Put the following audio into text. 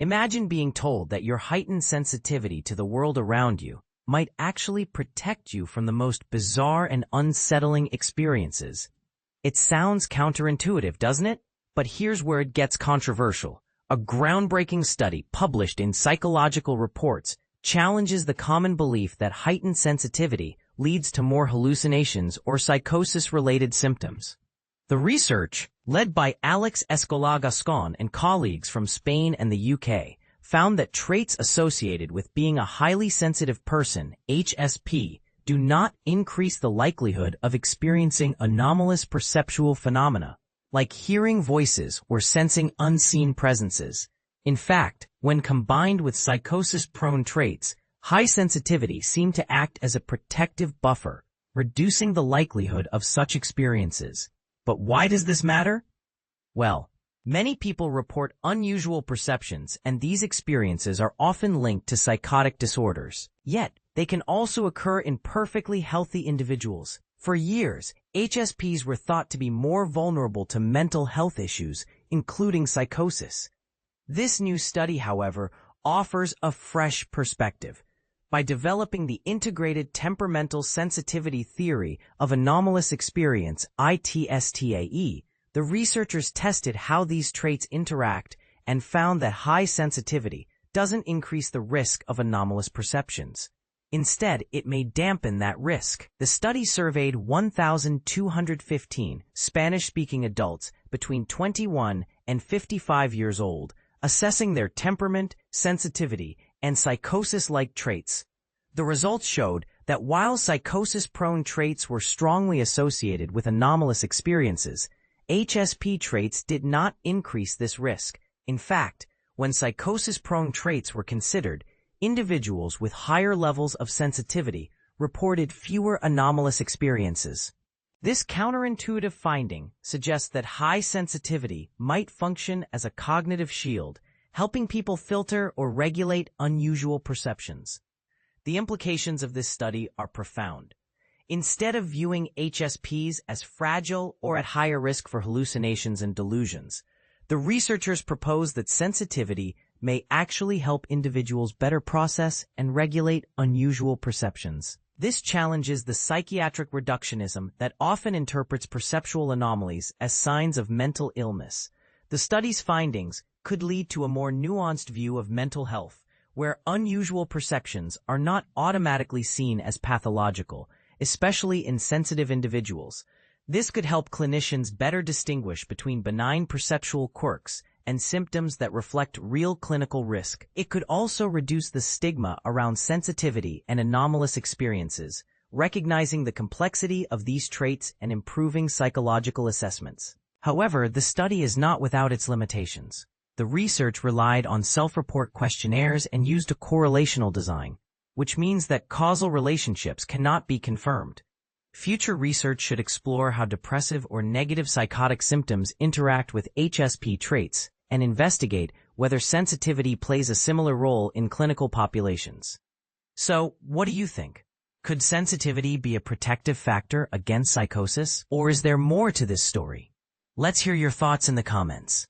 Imagine being told that your heightened sensitivity to the world around you might actually protect you from the most bizarre and unsettling experiences. It sounds counterintuitive, doesn't it? But here's where it gets controversial. A groundbreaking study published in Psychological Reports challenges the common belief that heightened sensitivity leads to more hallucinations or psychosis-related symptoms. The research, led by Alex Escola-Gascon and colleagues from Spain and the UK, found that traits associated with being a highly sensitive person, HSP, do not increase the likelihood of experiencing anomalous perceptual phenomena, like hearing voices or sensing unseen presences. In fact, when combined with psychosis-prone traits, high sensitivity seemed to act as a protective buffer, reducing the likelihood of such experiences. But why does this matter? Well, many people report unusual perceptions, and these experiences are often linked to psychotic disorders. Yet, they can also occur in perfectly healthy individuals. For years, HSPs were thought to be more vulnerable to mental health issues, including psychosis. This new study, however, offers a fresh perspective. By developing the integrated temperamental sensitivity theory of anomalous experience, ITSTAE, the researchers tested how these traits interact and found that high sensitivity doesn't increase the risk of anomalous perceptions. Instead, it may dampen that risk. The study surveyed 1,215 Spanish-speaking adults between 21 and 55 years old, assessing their temperament, sensitivity, and psychosis-like traits. The results showed that while psychosis-prone traits were strongly associated with anomalous experiences, HSP traits did not increase this risk. In fact, when psychosis-prone traits were considered, individuals with higher levels of sensitivity reported fewer anomalous experiences. This counterintuitive finding suggests that high sensitivity might function as a cognitive shield, helping people filter or regulate unusual perceptions. The implications of this study are profound. Instead of viewing HSPs as fragile or at higher risk for hallucinations and delusions, the researchers propose that sensitivity may actually help individuals better process and regulate unusual perceptions. This challenges the psychiatric reductionism that often interprets perceptual anomalies as signs of mental illness. The study's findings could lead to a more nuanced view of mental health, where unusual perceptions are not automatically seen as pathological, especially in sensitive individuals. This could help clinicians better distinguish between benign perceptual quirks and symptoms that reflect real clinical risk. It could also reduce the stigma around sensitivity and anomalous experiences, recognizing the complexity of these traits and improving psychological assessments. However, the study is not without its limitations. The research relied on self-report questionnaires and used a correlational design, which means that causal relationships cannot be confirmed. Future research should explore how depressive or negative psychotic symptoms interact with HSP traits and investigate whether sensitivity plays a similar role in clinical populations. So, what do you think? Could sensitivity be a protective factor against psychosis, or is there more to this story? Let's hear your thoughts in the comments.